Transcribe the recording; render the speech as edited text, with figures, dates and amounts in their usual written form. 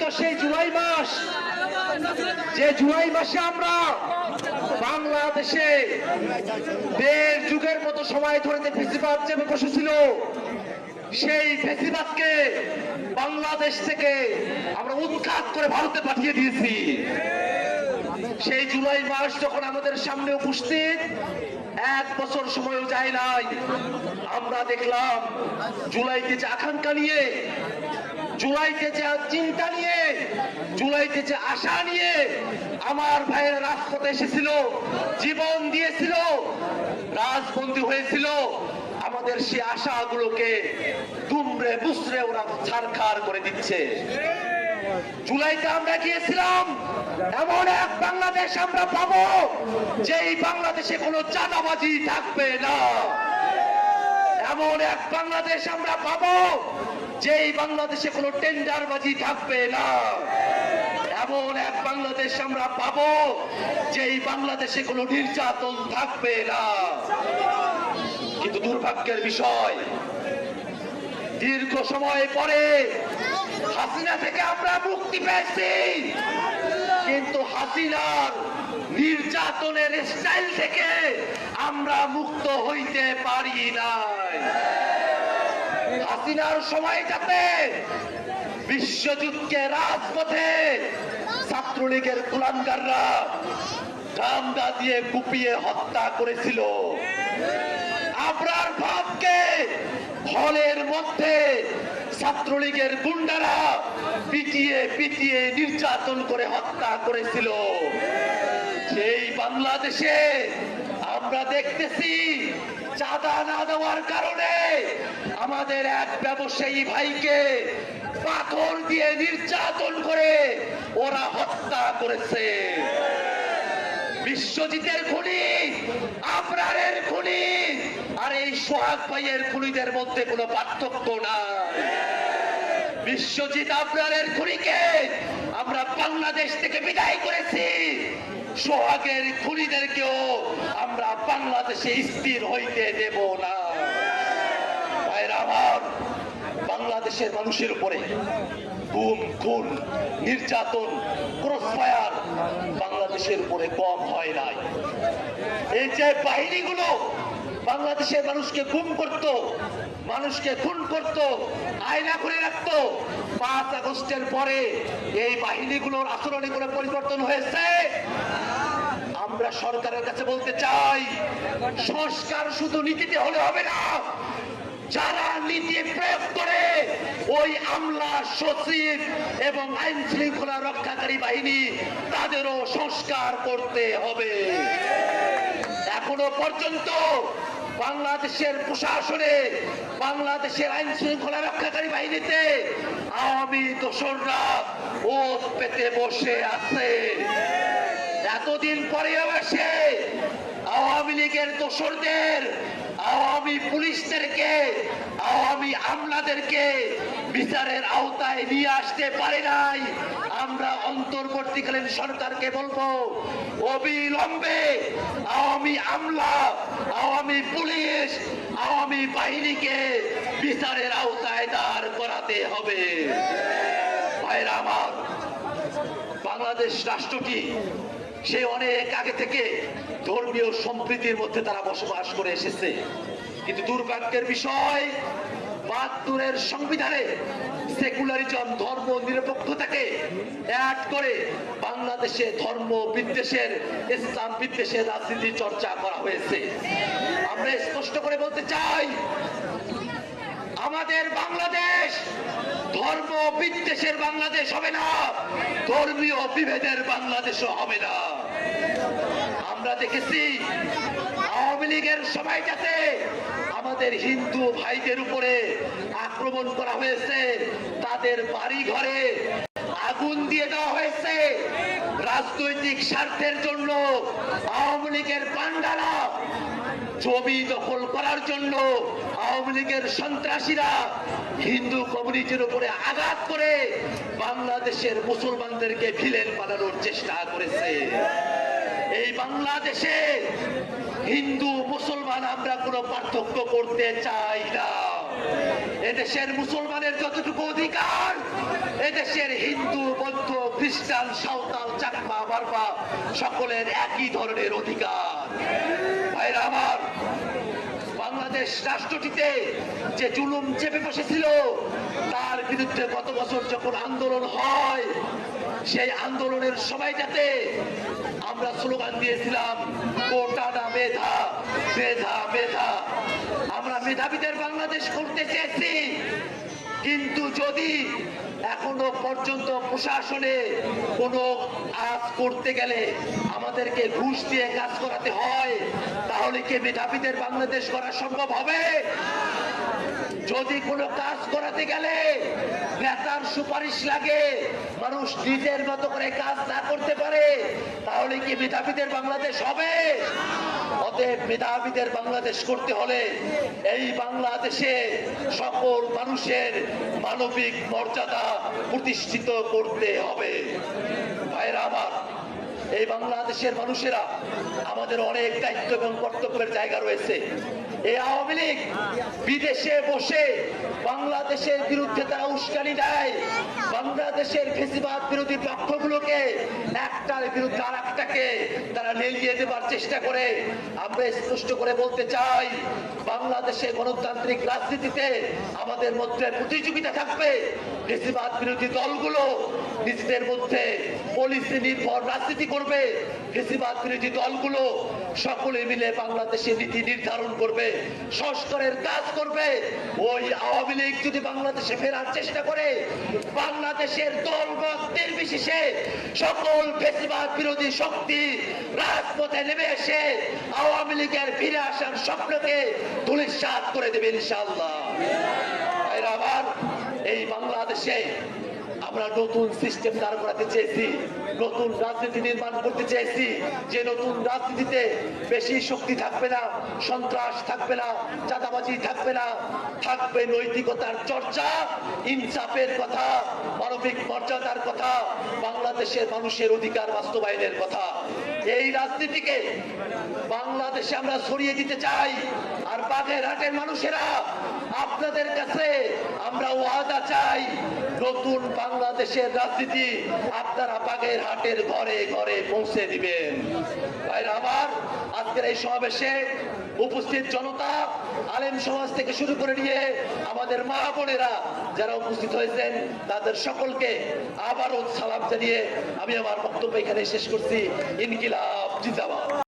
তো সেই জুলাই মাস, যে জুলাই মাসে আমরা বাংলাদেশে 1.5 যুগের মতো সময় ধরে ফেসিবাদ চেপে বসেছিল, সেই ফেসিবাদকে বাংলাদেশ থেকে আমরা উৎখাত করে ভারতে পাঠিয়ে দিয়েছি। সেই জুলাই মাস যখন আমাদের সামনে উপস্থিত, 1 বছর সময়ও যায় নাই, আমরা দেখলাম জুলাইকে যে আকাঙ্ক্ষা নিয়ে, জুলাইকে যে চিন্তা নিয়ে, জুলাইকে যে আশা নিয়ে আমার ভাইয়ের রাজপথে এসেছিল, জীবন দিয়েছিল, রাজবন্দী হয়েছিল, আমাদের সেই আশাগুলোকে দুমড়ে মুচড়ে ওরা ছারখার করে দিচ্ছে। জুলাইতে আমরা গিয়েছিলাম, এমন এক বাংলাদেশ আমরা পাবো যেই বাংলাদেশে কোনো চাঁদাবাজি থাকবে না। এমন এক বাংলাদেশ আমরা পাবো যেই বাংলাদেশে কোনো টেন্ডারবাজি থাকবে না। এমন এক বাংলাদেশ আমরা পাবো যেই বাংলাদেশে কোনো নির্যাতন থাকবে না। কিন্তু দুর্ভাগ্যের বিষয়, দীর্ঘ সময় পরে হাসিনা থেকে আমরা মুক্তি পেয়েছি, কিন্তু হাসিনার নির্যাতনের স্টাইল থেকে আমরা মুক্ত হইতে পারি নাই। হাসিনার সময়টাতে বিশ্বযুদ্ধকে রাজপথে ছাত্রলীগের কুলাঙ্গাররা ডান্ডা দিয়ে কুপিয়ে হত্যা করেছিল। আবরার ভাবকে হলের মধ্যে ছাত্রলীগের গুন্ডারা পিটিয়ে পিটিয়ে নির্যাতন করে হত্যা করেছিল। সেই বাংলাদেশে আমরা দেখতেছি চাঁদা না দেওয়ার কারণে আমাদের এক ব্যবসায়ী ভাইকে পাথর দিয়ে নির্যাতন করে ওরা হত্যা করেছে। বিশ্বজিতের খুনি, আবরারের খুনি আর এই সোহাগ ভাইয়ের খুনিদের মধ্যে কোনো পার্থক্য নাই। বিশ্বজিৎ আবরারের খুনিকে আমরা বাংলাদেশ থেকে বিদায় করেছি, সোহাগের খুনিদেরকেও আমরা বাংলাদেশে স্থির হইতে দেব না। ভাইরা আমার, বাংলাদেশের মানুষের উপরে গুম, খুন, নির্যাতন, ক্রসফায়ার বাংলাদেশের উপরে কম হয় নাই। এই যে বাহিনীগুলো বাংলাদেশের মানুষকে গুম করত, মানুষকে খুন করত, আয়না করে রাখত, 5 আগস্টের পরে এই বাহিনীগুলোর আচরণে কোনো পরিবর্তন হয়েছে? আমরা সরকারের কাছে বলতে চাই, সংস্কার শুধু নীতিতে হলে হবে না, যারা নীতি প্রয়োগ করে ওই আমলা, সচিব এবং আইন শৃঙ্খলা রক্ষাকারী বাহিনী, তাদেরও সংস্কার করতে হবে। এখনো পর্যন্ত বাংলাদেশের প্রশাসনে, বাংলাদেশের আইন শৃঙ্খলা রক্ষাকারী বাহিনীতে আওয়ামী দোসররা ওত পেতে বসে আছে। এতদিন পরেও এসে আওয়ামী লীগের দোসরদের, আওয়ামী পুলিশদেরকে, আওয়ামী আমলাদেরকে বিচারের আওতায় নিয়ে আসতে পারে নাই। আমরা অন্তর্বর্তীকালীন সরকারকে বলবো, অবিলম্বে আওয়ামী আমলা, আওয়ামী পুলিশ, আওয়ামী বাহিনীকে বিচারের আওতায় দাঁড় করাতে হবে। ভাইরা আমার, বাংলাদেশ রাষ্ট্রটি সে অনেক আগে থেকে ধর্মীয় সম্প্রীতির মধ্যে তারা বসবাস করে এসেছে, কিন্তু দুর্ভাগ্যের বিষয়, ৭২-এর সংবিধানে সেকুলারিজম, ধর্ম নিরপেক্ষতাকে অ্যাড করে বাংলাদেশে ধর্ম বিদ্বেষের, ইসলাম বিদ্বেষের রাজনীতি চর্চা করা হয়েছে। আমরা স্পষ্ট করে বলতে চাই, আমাদের বাংলাদেশ ধর্ম বিদ্বেষের বাংলাদেশ হবে না, ধর্মীয় বিভেদের বাংলাদেশও হবে না। আমরা দেখেছি আওয়ামী লীগের সময়টাতে আমাদের হিন্দু ভাইদের উপরে আক্রমণ করা হয়েছে, তাদের বাড়ি ঘরে আগুন দিয়ে দেওয়া হয়েছে। রাজনৈতিক স্বার্থের জন্য আওয়ামী লীগের পান্ডারা জমি দখল করার জন্য আওয়ামী লীগের সন্ত্রাসীরা হিন্দু কমিউনিটির উপরে আঘাত করে বাংলাদেশের মুসলমানদেরকে ভিলেন বানানোর চেষ্টা করেছে। এই বাংলাদেশে হিন্দু মুসলমান আমরা কোনো পার্থক্য করতে চাই না। এদেশের মুসলমানের যতটুকু অধিকার এদেশের হিন্দু বৌদ্ধ খ্রিস্টান সাঁওতাল চাকমা বারবা সকলের একই ধরনের অধিকার। ভাইরা আমার, বাংলাদেশ রাষ্ট্রটিতে যে জুলুম চেপে বসেছিল তার বিরুদ্ধে গত বছর যখন আন্দোলন হয়, সেই আন্দোলনের সময়টাতে আমরা স্লোগান দিয়েছিলাম কোটা না মেধা, মেধা মেধা। আমরা মেধাবীদের বাংলাদেশ করতে চেয়েছি, কিন্তু যদি এখনো পর্যন্ত প্রশাসনে কোনো কাজ করতে গেলে আমাদেরকে ঘুষ দিয়ে কাজ করাতে হয়, তাহলে কি মেধাবীদের বাংলাদেশ করা সম্ভব হবে? যদি কোনো কাজ করাতে গেলে নেতার সুপারিশ লাগে, মানুষ নিজের মতো করে কাজ না করতে পারে, তাহলে কি মেধাবীদের বাংলাদেশ হবে? অতএব মেধাবীদের বাংলাদেশ করতে হলে এই বাংলাদেশে সকল মানুষের মানবিক মর্যাদা প্রতিষ্ঠিত করতে হবে। ভাইরা আমার, এই বাংলাদেশের মানুষেরা আমাদের অনেক দায়িত্ব এবং কর্তব্যের জায়গা রয়েছে। এই আওয়ামী লীগ বিদেশে বসে বাংলাদেশের বিরুদ্ধে তারা উস্কানি দেয়, বাংলাদেশের ফেসিবাদ বিরোধী পক্ষগুলোকে একটার বিরুদ্ধে আর একটাকে তারা লেলিয়ে দেবার চেষ্টা করে। আমরা স্পষ্ট করে বলতে চাই, বাংলাদেশে গণতান্ত্রিক রাজনীতিতে আমাদের মধ্যে প্রতিযোগিতা থাকবে। ফেসিবাদ বিরোধী দলগুলো নিজেদের মধ্যে পলিসি নির্ভর রাজনীতি করবে, ফেসিবাদ বিরোধী দলগুলো সকলে মিলে বাংলাদেশের নীতি নির্ধারণ করবে, সংস্কারের কাজ করবে। ওই আওয়ামী লীগ যদি বাংলাদেশে ফেরার চেষ্টা করে, বাংলাদেশের দল মত নির্বিশেষে সকল ফেসিবাদ বিরোধী শক্তি রাজপথে নেমে এসে আওয়ামী লীগের ফিরে আসার স্বপ্নকে ধূলিসাৎ করে দেবে ইনশাআল্লাহ। ভাইরা আমার, এই বাংলাদেশে আমরা নতুন সিস্টেম দাঁড় করাতে চেয়েছি, নতুন রাজনীতি নির্মাণ করতে চেয়েছি, যে নতুন রাজনীতিতে বেশি শক্তি থাকবে না, সন্ত্রাস থাকবে না, চাঁদাবাজি থাকবে না, থাকবে নৈতিকতার চর্চা, ইনসাফের কথা, মানবিক মর্যাদার কথা, বাংলাদেশের মানুষের অধিকার বাস্তবায়নের কথা। এই রাজনীতিকে বাংলাদেশে আমরা ছড়িয়ে দিতে চাই। আর বাগেরহাটের মানুষেরা, আপনাদের কাছে আমরা ওয়াদা চাই, নতুন বাংলাদেশের রাজনীতি আপনারা বাগেরহাটের ঘরে ঘরে পৌঁছে দিবেন। ভাইরা আমার, আজকের এই সমাবেশে উপস্থিত জনতা, আলেম সমাজ থেকে শুরু করে নিয়ে আমাদের মা বোনেরা যারা উপস্থিত হয়েছেন, তাদের সকলকে আবারও সালাম জানিয়ে আমি আমার বক্তব্য এখানে শেষ করছি। ইনকিলাব জিন্দাবাদ।